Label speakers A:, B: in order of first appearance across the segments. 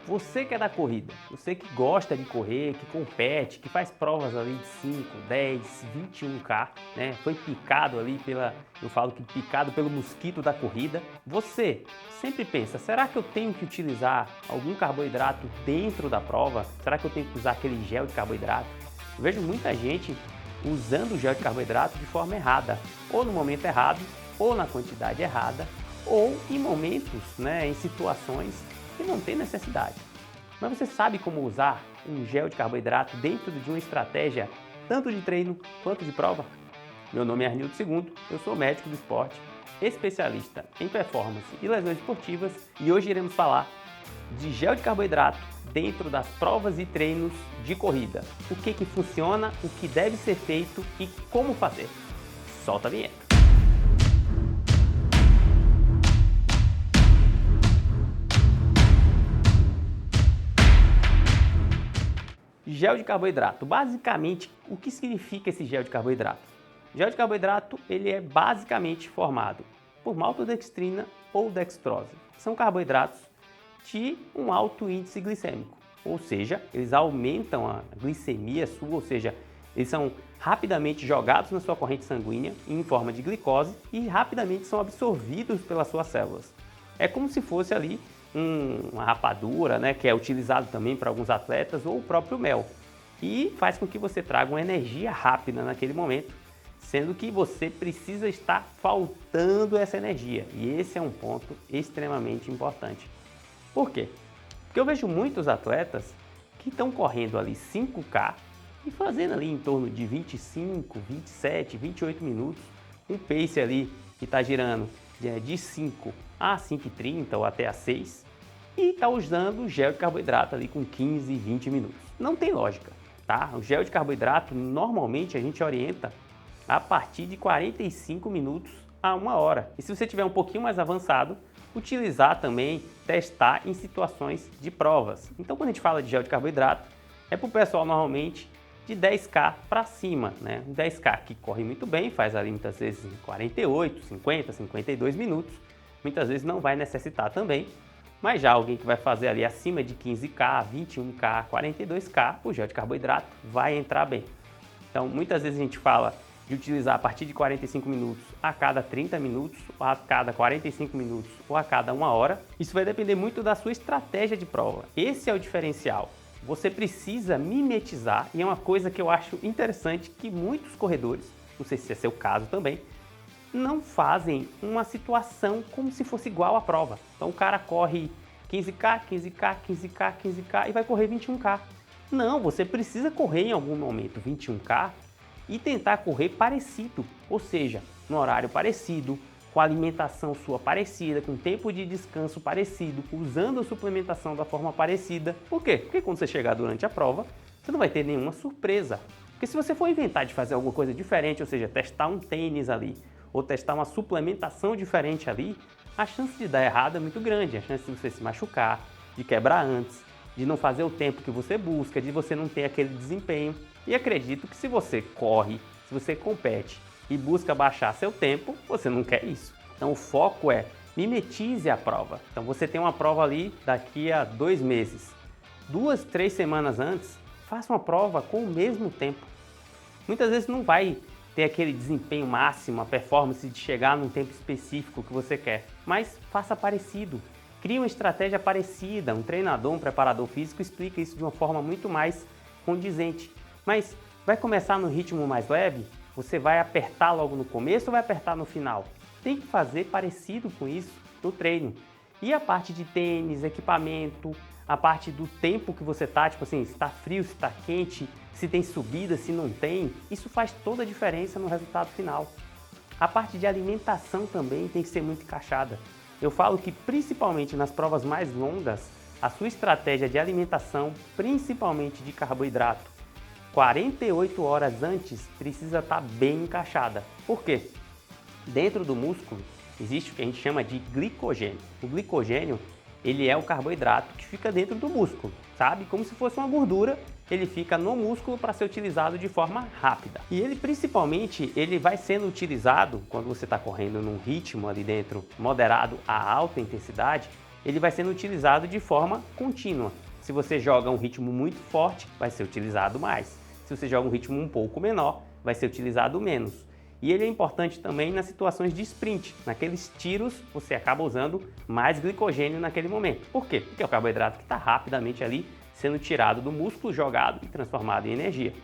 A: Você que é da corrida, você que gosta de correr, que compete, que faz provas ali de 5, 10, 21K, né? Foi picado ali eu falo que picado pelo mosquito da corrida. Você sempre pensa, será que eu tenho que utilizar algum carboidrato dentro da prova? Será que eu tenho que usar aquele gel de carboidrato? Eu vejo muita gente usando o gel de carboidrato de forma errada, ou no momento errado, ou na quantidade errada, ou em momentos, né, em situações que não tem necessidade. Mas você sabe como usar um gel de carboidrato dentro de uma estratégia tanto de treino quanto de prova? Meu nome é Arnildo II, eu sou médico do esporte, especialista em performance e lesões esportivas e hoje iremos falar de gel de carboidrato dentro das provas e treinos de corrida. O que funciona, o que deve ser feito e como fazer. Solta a vinheta! Gel de carboidrato. Basicamente, o que significa esse gel de carboidrato? Gel de carboidrato ele é basicamente formado por maltodextrina ou dextrose. São carboidratos de um alto índice glicêmico, ou seja, eles aumentam a glicemia sua, ou seja, eles são rapidamente jogados na sua corrente sanguínea em forma de glicose e rapidamente são absorvidos pelas suas células. É como se fosse ali uma rapadura, né, que é utilizado também para alguns atletas, ou o próprio mel. E faz com que você traga uma energia rápida naquele momento, sendo que você precisa estar faltando essa energia. E esse é um ponto extremamente importante. Por quê? Porque eu vejo muitos atletas que estão correndo ali 5K e fazendo ali em torno de 25, 27, 28 minutos, um pace ali que está girando de 5 a 5,30 ou até a 6 e está usando o gel de carboidrato ali com 15, 20 minutos. Não tem lógica, tá? O gel de carboidrato normalmente a gente orienta a partir de 45 minutos a 1 hora. E se você tiver um pouquinho mais avançado, utilizar também, testar em situações de provas. Então quando a gente fala de gel de carboidrato, é para o pessoal normalmente de 10K para cima, né? Um 10K que corre muito bem, faz ali muitas vezes em 48, 50, 52 minutos, muitas vezes não vai necessitar também, mas já alguém que vai fazer ali acima de 15K, 21K, 42K, o gel de carboidrato vai entrar bem. Então muitas vezes a gente fala de utilizar a partir de 45 minutos a cada 30 minutos, ou a cada 45 minutos ou a cada 1 hora. Isso vai depender muito da sua estratégia de prova. Esse é o diferencial. Você precisa mimetizar, e é uma coisa que eu acho interessante que muitos corredores, não sei se é seu caso também, não fazem uma situação como se fosse igual à prova. Então o cara corre 15K, 15K, 15K, 15K e vai correr 21K. Não, você precisa correr em algum momento 21K e tentar correr parecido, ou seja, no horário parecido, com a alimentação sua parecida, com tempo de descanso parecido, usando a suplementação da forma parecida. Por quê? Porque quando você chegar durante a prova, você não vai ter nenhuma surpresa. Porque se você for inventar de fazer alguma coisa diferente, ou seja, testar um tênis ali, ou testar uma suplementação diferente ali, a chance de dar errado é muito grande, a chance de você se machucar, de quebrar antes, de não fazer o tempo que você busca, de você não ter aquele desempenho. E acredito que se você corre, se você compete e busca baixar seu tempo, você não quer isso. Então o foco é mimetize a prova. Então você tem uma prova ali daqui a 2 meses. 2, 3 semanas antes, faça uma prova com o mesmo tempo. Muitas vezes não vai ter aquele desempenho máximo, a performance de chegar num tempo específico que você quer, mas faça parecido. Crie uma estratégia parecida. Um treinador, um preparador físico explica isso de uma forma muito mais condizente. Mas vai começar no ritmo mais leve? Você vai apertar logo no começo ou vai apertar no final? Tem que fazer parecido com isso no treino. E a parte de tênis, equipamento, a parte do tempo que você tá, tipo assim, se tá frio, se tá quente, se tem subida, se não tem, isso faz toda a diferença no resultado final. A parte de alimentação também tem que ser muito encaixada. Eu falo que principalmente nas provas mais longas, a sua estratégia de alimentação, principalmente de carboidrato, 48 horas antes precisa estar bem encaixada. Por quê? Dentro do músculo existe o que a gente chama de glicogênio. O glicogênio, ele é o carboidrato que fica dentro do músculo, sabe? Como se fosse uma gordura, ele fica no músculo para ser utilizado de forma rápida. E ele principalmente, ele vai sendo utilizado quando você está correndo num ritmo ali dentro moderado a alta intensidade, ele vai sendo utilizado de forma contínua. Se você joga um ritmo muito forte, vai ser utilizado mais. Se você joga um ritmo um pouco menor, vai ser utilizado menos. E ele é importante também nas situações de sprint. Naqueles tiros, você acaba usando mais glicogênio naquele momento. Por quê? Porque é o carboidrato que está rapidamente ali sendo tirado do músculo, jogado e transformado em energia.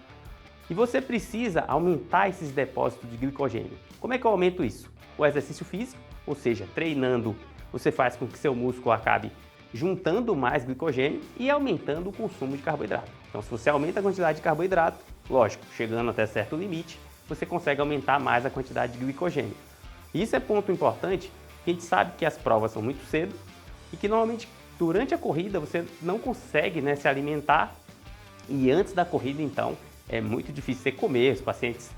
A: E você precisa aumentar esses depósitos de glicogênio. Como é que eu aumento isso? O exercício físico, ou seja, treinando, você faz com que seu músculo acabe juntando mais glicogênio e aumentando o consumo de carboidrato. Então, se você aumenta a quantidade de carboidrato, lógico, chegando até certo limite, você consegue aumentar mais a quantidade de glicogênio. E isso é ponto importante, que a gente sabe que as provas são muito cedo e que normalmente durante a corrida você não consegue, se alimentar, e antes da corrida então é muito difícil você comer. Os pacientes,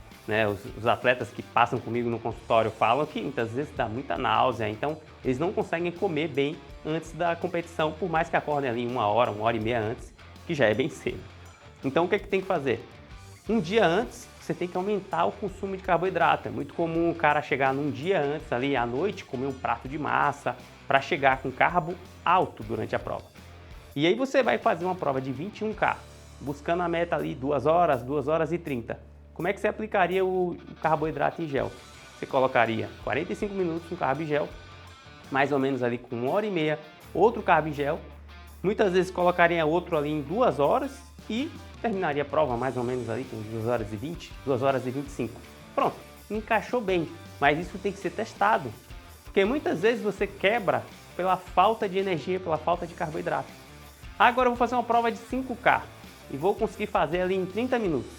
A: os atletas que passam comigo no consultório falam que muitas vezes dá muita náusea, então eles não conseguem comer bem antes da competição, por mais que acordem ali uma hora e meia antes, que já é bem cedo. Então o que é que tem que fazer? Um dia antes você tem que aumentar o consumo de carboidrato. É muito comum o cara chegar num dia antes, ali à noite, comer um prato de massa para chegar com carbo alto durante a prova. E aí você vai fazer uma prova de 21K, buscando a meta ali 2 horas, 2 horas e 30. Como é que você aplicaria o carboidrato em gel? Você colocaria 45 minutos no carbo em gel, mais ou menos ali com 1 hora e meia, outro carbo em gel. Muitas vezes colocaria outro ali em 2 horas e terminaria a prova mais ou menos ali com 2 horas e 20, 2 horas e 25. Pronto, encaixou bem, mas isso tem que ser testado, porque muitas vezes você quebra pela falta de energia, pela falta de carboidrato. Agora eu vou fazer uma prova de 5K e vou conseguir fazer ali em 30 minutos.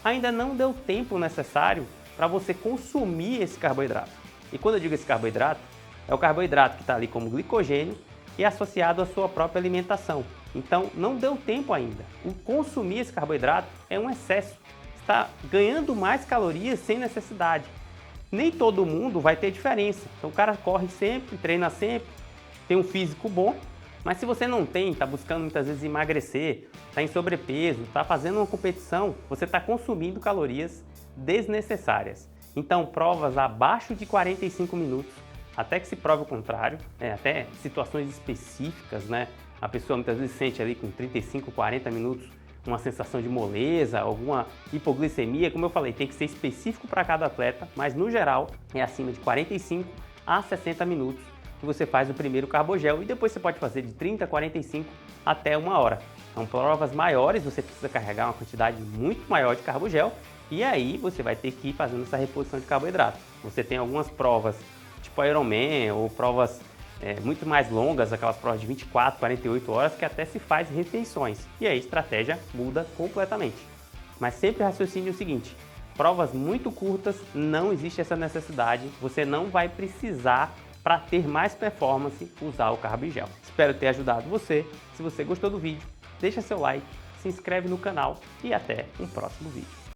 A: Ainda não deu tempo necessário para você consumir esse carboidrato. E quando eu digo esse carboidrato, é o carboidrato que está ali como glicogênio e associado à sua própria alimentação. Então não deu tempo ainda. O consumir esse carboidrato é um excesso. Está ganhando mais calorias sem necessidade. Nem todo mundo vai ter diferença. Então o cara corre sempre, treina sempre, tem um físico bom, mas se você não tem, está buscando muitas vezes emagrecer, está em sobrepeso, está fazendo uma competição, você está consumindo calorias desnecessárias. Então provas abaixo de 45 minutos, até que se prove o contrário, até situações específicas, a pessoa muitas vezes sente ali com 35, 40 minutos uma sensação de moleza, alguma hipoglicemia. Como eu falei, tem que ser específico para cada atleta, mas no geral é acima de 45 a 60 minutos que você faz o primeiro carbogel e depois você pode fazer de 30 a 45 até 1 hora. Então provas maiores você precisa carregar uma quantidade muito maior de carbogel e aí você vai ter que ir fazendo essa reposição de carboidrato. Você tem algumas provas tipo Ironman ou provas muito mais longas, aquelas provas de 24, 48 horas, que até se faz refeições. E aí a estratégia muda completamente. Mas sempre raciocine o seguinte, provas muito curtas, não existe essa necessidade, você não vai precisar, para ter mais performance, usar o carbo em gel. Espero ter ajudado você. Se você gostou do vídeo, deixa seu like, se inscreve no canal e até um próximo vídeo.